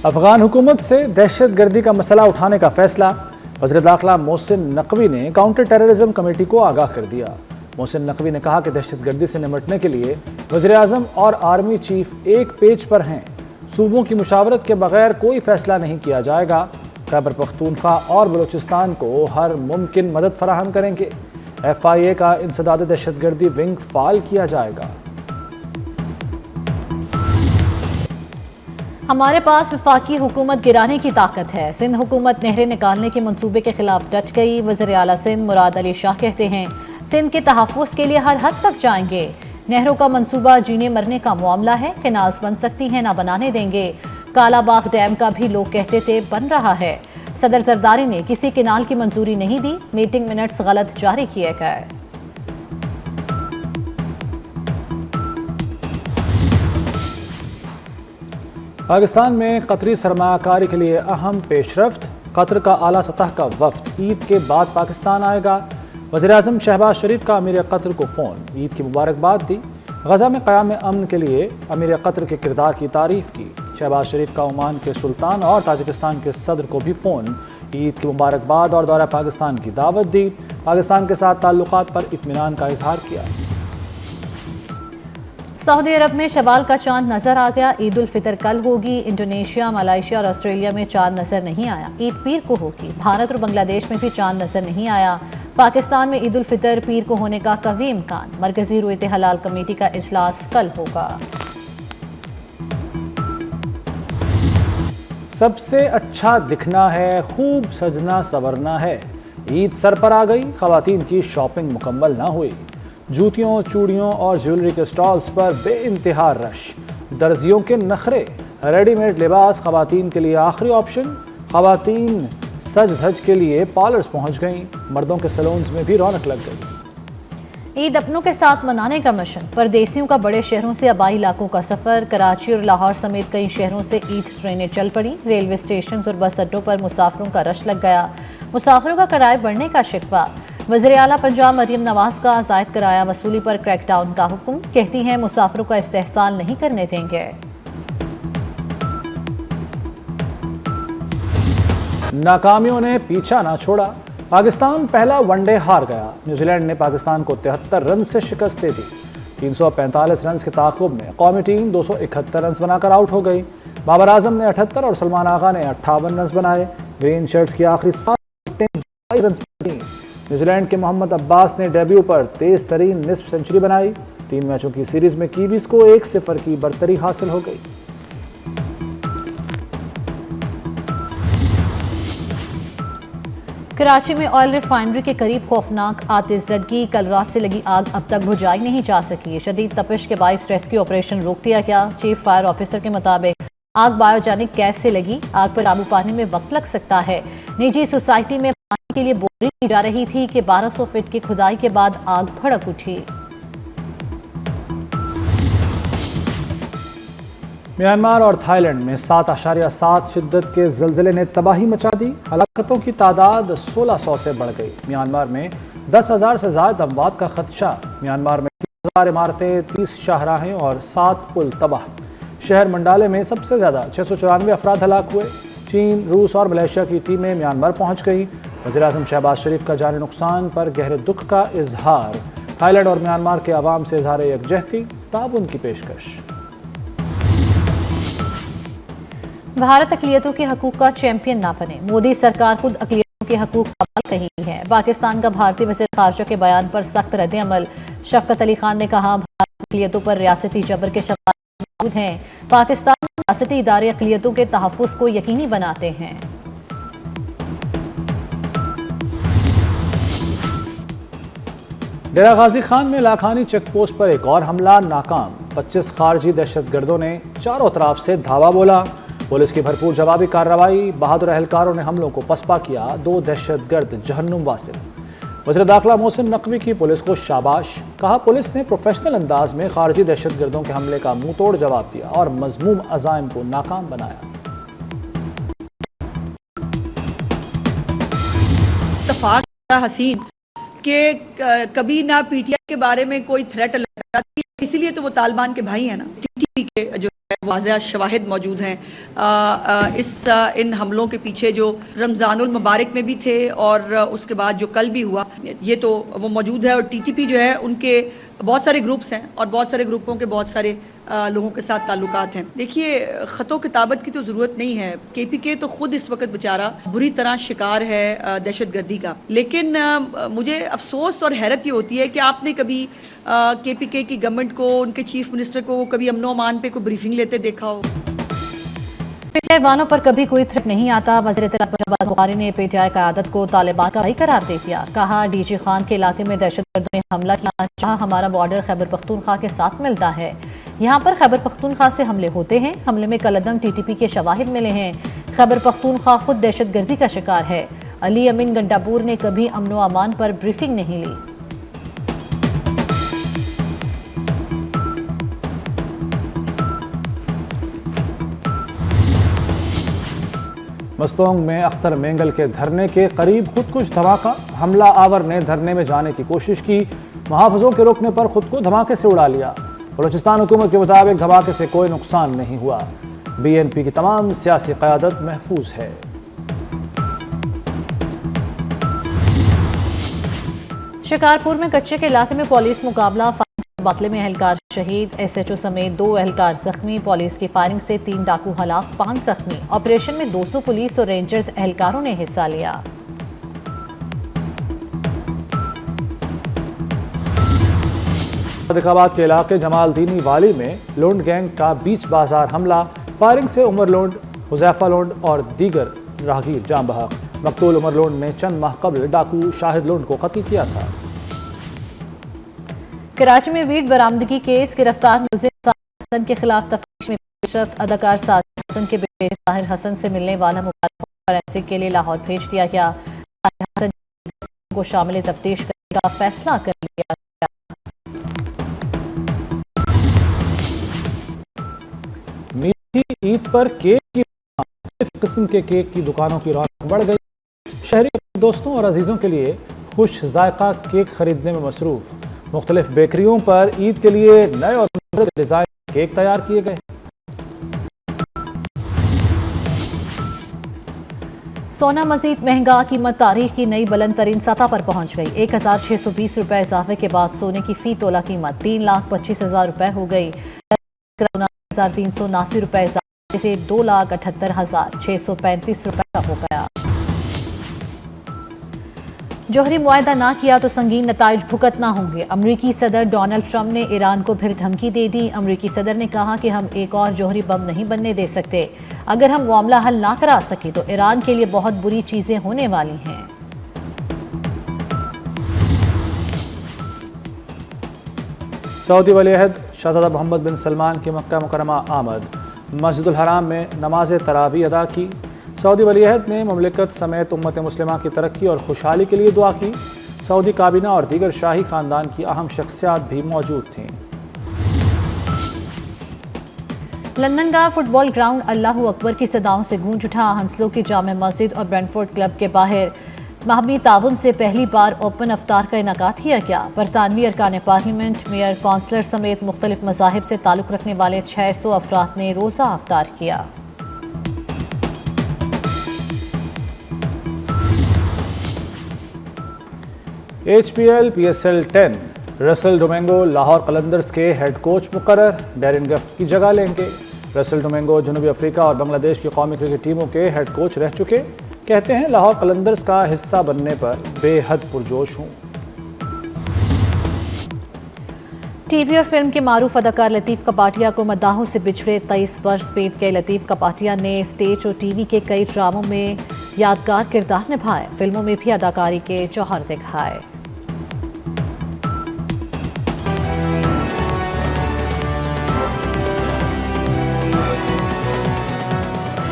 अफगान हुकूमत से दहशत गर्दी का मसला उठाने का फैसला। वज़ीर दाखिला मोहसिन नकवी ने काउंटर टेररिज्म कमेटी को आगाह कर दिया। मोहसिन नकवी ने कहा कि दहशत गर्दी से निपटने के लिए वज़ीर आज़म और आर्मी चीफ एक पेज पर हैं। सूबों की मुशावरत के बगैर कोई फैसला नहीं किया जाएगा। खैबर पख्तूनख्वा और बलूचिस्तान को हर मुमकिन मदद फराहम करेंगे। FIA का इंसदाद दहशत गर्दी विंग फाल किया जाएगा। हमारे पास वफाकी हुकूमत गिराने की ताकत है। सिंध हुकूमत नहरें निकालने के मंसूबे के खिलाफ डट गई। वज़ीर आला सिंध मुराद अली शाह कहते हैं सिंध के तहफ़्फ़ुज़ के लिए हर हद तक जाएंगे। नहरों का मंसूबा जीने मरने का मामला है। कैनाल्स बन सकती हैं, ना बनाने देंगे। कालाबाग डैम का भी लोग कहते थे बन रहा है। सदर जरदारी ने किसी कैनाल की मंजूरी नहीं दी। मीटिंग मिनट्स गलत जारी किए गए। पाकिस्तान में कतरी सरमाकारी के लिए अहम पेशरफ्त। कतर का आला सतह का वफ्द ईद के बाद पाकिस्तान आएगा। वज़ीर आज़म शहबाज शरीफ का अमीर कतर को फ़ोन, ईद की मुबारकबाद दी। गज़ा में क़याम अमन के लिए अमीर कतर के किरदार की तारीफ़ की। शहबाज शरीफ का ओमान के सुल्तान और ताजिकिस्तान के सदर को भी फ़ोन, ईद की मुबारकबाद और दौरा पाकिस्तान की दावत दी। पाकिस्तान के साथ ताल्लुकात पर इत्मीनान का इजहार किया। सऊदी अरब में शवाल का चांद नजर आ गया। ईद उल फितर कल होगी। इंडोनेशिया, मलेशिया और ऑस्ट्रेलिया में चांद नजर नहीं आया। ईद पीर को होगी। भारत और बांग्लादेश में भी चांद नजर नहीं आया। पाकिस्तान में ईद उल फितर पीर को होने का कवी इम्कान। मरकजी रुयत हलाल कमेटी का इजलास कल होगा। सबसे अच्छा दिखना है, खूब सजना संवरना है। ईद सर पर आ गई, खवातीन की शॉपिंग मुकम्मल ना हुई। जूतियों, चूड़ियों और ज्वेलरी के स्टॉल्स पर बेइंतहा रश। दर्जियों के नखरे। रेडीमेड लिबास खवातीन के लिए आखिरी ऑप्शन। खवातीन सज धज के लिए पार्लर्स पहुंच गईं। मर्दों के सैलून्स में भी रौनक लग गई। ईद अपनों के साथ मनाने का मिशन। परदेसियों का बड़े शहरों से आबाई इलाकों का सफर। कराची और लाहौर समेत कई शहरों से ईद ट्रेनें चल पड़ी। रेलवे स्टेशन और बस अड्डों पर मुसाफिरों का रश लग गया। मुसाफिरों का किराए बढ़ने का शिकवा। वज़ीर आला पंजाब मरियम नवाज का जायद किराया वसूली पर क्रैकडाउन का हुक्म। कहती हैं मुसाफिरों का इस्तेहसाल नहीं करने देंगे। नाकामियों ने पीछा ना छोड़ा। पाकिस्तान पहला वनडे हार गया। न्यूजीलैंड ने पाकिस्तान को 73 रन से शिकस्त दे दी। 345 रन के ताक़ुब में कौमी टीम 271 रन बनाकर आउट हो गई। बाबर आजम ने 78 और सलमान आगा ने 58 रन बनाए। ग्रीन शर्ट्स की आखिरी 7 रन बनी। न्यूजीलैंड के मोहम्मद अब्बास ने डेब्यू पर तेज तरीन निस्फ सेंचुरी बनाई। 3 मैचों की सीरीज में कीवीज को 1-0 की बरतरी हासिल हो गई। कराची में ऑयल रिफाइनरी के करीब खौफनाक आतिशज़दगी। कल रात से लगी आग अब तक बुझाई नहीं जा सकी। शदीद तपिश के बाइस रेस्क्यू ऑपरेशन रोक दिया गया। चीफ फायर ऑफिसर के मुताबिक आग बायोजेनिक गैस से लगी। आग पर काबू पाने में वक्त लग सकता है। निजी सोसाइटी में पानी के लिए बोरिंग की जा रही थी कि 1200 फीट की खुदाई के बाद आग भड़क उठी। म्यांमार और थाईलैंड में 7.7 शिद्दत के ज़लज़ले ने तबाही मचा दी। हलाकतों की तादाद 1600 से बढ़ गई। म्यांमार में 10,000 से ज़्यादा अमवात का खदशा। म्यांमार में 30,000 इमारतें, 30 शाहराहें और 7 पुल तबाह। शहर मंडाले में सबसे ज़्यादा 694 अफराद हलाक हुए। चीन, रूस और मलेशिया की टीमें म्यांमार पहुंच गई। वज़ीर आज़म शहबाज शरीफ का जानी नुकसान पर गहरे दुख का इजहार। थाईलैंड और म्यांमार के अवाम से इजहार यकजहती, ताउन की पेशकश। भारत अक़लियतों के हकूक़ का चैंपियन ना बने। मोदी सरकार खुद अक़लियतों के हकूक़ का बल रही है। पाकिस्तान का भारतीय वज़ीर ख़ारजा के बयान पर सख्त रद्द-ए-अमल। शफ़क़त अली खान ने कहा भारत अक़लियतों पर रियासती जबर के शवाहिद मौजूद हैं। पाकिस्तान में रियासती इदारे अक़लियतों के तहफ़्फ़ुज़ को यकीनी बनाते हैं। डेरा गाजी खान में लाखानी चेक पोस्ट पर एक और हमला नाकाम। 25 खारजी दहशतगर्दों ने चारों तरफ से धावा बोला। पुलिस की भरपूर जवाबी कार्रवाई। बहादुर अहलकारों ने हमलों को पसपा किया। 2 दहशतगर्द जहन्नुम वासिल। वज़ीर दाखिला मोहसिन नकवी की पुलिस को शाबाश। कहा पुलिस ने प्रोफेशनल अंदाज में खारजी दहशतगर्दों के हमले का मुंह तोड़ जवाब दिया और मज़मूम अज़ाइम को नाकाम बनाया। इत्तफाक हसीन कि कभी ना PTI के बारे में कोई थ्रेट लगा, इसीलिए तो वो तालिबान के भाई है ना, TTP के जो है वाज़ह शवाहिद मौजूद हैं। इन हमलों के पीछे जो रमज़ानुल मुबारक में भी थे और उसके बाद जो कल भी हुआ, ये तो वो मौजूद है। और टीटीपी जो है, उनके बहुत सारे ग्रुप्स हैं और बहुत सारे ग्रुपों के बहुत सारे लोगों के साथ ताल्लुकात हैं। देखिए, ख़तो किताबत की तो ज़रूरत नहीं है। केपीके तो ख़ुद इस वक्त बेचारा बुरी तरह शिकार है दहशत गर्दी का। लेकिन मुझे अफसोस और हैरत ये होती है कि आपने कभी केपीके की गवर्नमेंट को, उनके चीफ मिनिस्टर को कभी अमनो अमान पे कोई ब्रीफिंग लेते देखा हो? पीटीआई पर कभी कोई थ्रेट नहीं आता। वज़ीर इत्तलात शहबाज बुखारी ने पीटीआई क़यादत को तालिबान का भाई करार दे दिया। कहा, डीजी खान के इलाके में दहशतगर्दों ने हमला किया, जहां हमारा बॉर्डर खैबर पख्तूनख्वा के साथ मिलता है। यहाँ पर खैबर पख्तूनख्वा से हमले होते हैं। हमले में कलदम टीटीपी के शवाहिद मिले हैं। खैबर पख्तूनख्वा खुद दहशतगर्दी का शिकार है। अली अमीन गंडापुर ने कभी अमनो अमान पर ब्रीफिंग नहीं ली। मस्तोंग में अख्तर मेंगल के धरने के करीब खुदकुश धमाका। हमला आवर ने धरने में जाने की कोशिश की, मुहाफिजों के रोकने पर खुद को धमाके से उड़ा लिया। बलूचिस्तान हुकूमत के मुताबिक धमाके से कोई नुकसान नहीं हुआ। बीएनपी की तमाम सियासी क़यादत महफूज है। शिकारपुर में कच्चे के इलाके में पुलिस मुकाबला, बातले में एहलकार शहीद, एसएचओ समेत 2 एहलकार जख्मी। पुलिस की फायरिंग से 3 डाकू हलाक, 5 जख्मी। ऑपरेशन में 200 पुलिस और रेंजर्स एहलकारों ने हिस्सा लिया। फरीदाबाद के इलाके जमालदीनी वाली में लोंड गैंग का बीच बाजार हमला। फायरिंग से उमर लोंड, हुजैफा लोंड और दीगर राहगीर जाम बहक। मकतूल उमर लोंड ने चंद माह कबल डाकू शाहिद लोंड को कत्ल किया था। कराची में वीट बरामदगी केस, गिरफ्तार मुलजिम हसन के खिलाफ तफ्तीश में पेशरफ्त। अदाकार साजिद हसन के बेटे साहिर हसन से मिलने वाला मोबाइल फॉरेंसिक के लिए लाहौर भेज दिया गया। साहिर हसन को शामिल तफ्तीश करने का फैसला कर लिया गया। मीठी ईद पर केक की किस्म के केक की दुकानों की रौनक बढ़ गई। शहरी दोस्तों और अजीजों के लिए खुश जायका केक खरीदने में मसरूफ। मुख्तलिफ बेकरियों पर ईद के लिए नए और डिजाइन केक तैयार किए गए। सोना मजीद महंगा, कीमत तारीख की नई बुलंद तरीन सतह पर पहुंच गई। 1620 रुपए इजाफे के बाद सोने की फी तोला कीमत 3,25,000 रुपए हो गई। 3,379 रुपए इजाफे से 2,78,635 रुपए का हो गया। जौहरी मुआहदा ना किया तो संगीन नताइज भुगतना होंगे। अमरीकी सदर डोनाल्ड ट्रंप ने ईरान को फिर धमकी दे दी। अमरीकी सदर ने कहा कि हम एक और जौहरी बम नहीं बनने दे सकते। अगर हम मामला हल ना करा सके तो ईरान के लिए बहुत बुरी चीजें होने वाली हैं। सऊदी वली-ए-अहद शहजादा मोहम्मद बिन सलमान की मक्का मुकरमा आमद। मस्जिदुल हराम में नमाज तरावी अदा की। सऊदी वली-ए-अहद ने मुमलिकत समेत उम्मत मुस्लिमा की तरक्की और खुशहाली के लिए दुआ की। सऊदी काबीना और दीगर शाही खानदान की अहम शख्सियात भी मौजूद थीं। लंदन का फुटबॉल ग्राउंड अल्लाहू अकबर की सदाओं से गूंज उठा। हंसलो की जामे मस्जिद और ब्रेंटफोर्ड क्लब के बाहर माहमी ताउन से पहली बार ओपन अफ्तार का इनेकाद किया गया। बरतानवी अरकान पार्लियामेंट, मेयर, काउंसलर समेत मुख्तलिफ मज़ाहिब से ताल्लुक़ रखने वाले 600 अफराद ने रोज़ा अफ्तार किया। HPL PSL 10 Russell Domingo Lahore Qalandars के हेड कोच मुकर्रर, डैरिन गफ की जगह लेंगे। रसल डोमिंगो जनूबी अफ्रीका और बांग्लादेश की कौमी क्रिकेट टीमों के हेड कोच रह चुके। कहते हैं, लाहौर कलंदर्स का हिस्सा बनने पर बेहद पुरजोश हूँ। टीवी और फिल्म के मारूफ अदाकार लतीफ़ कपाटिया को मद्दाहों से बिछड़े 23 वर्ष बीत गए। लतीफ़ कपाटिया ने स्टेज और टीवी के कई ड्रामों में यादगार किरदार निभाए। फिल्मों में भी अदाकारी के जौहर दिखाए।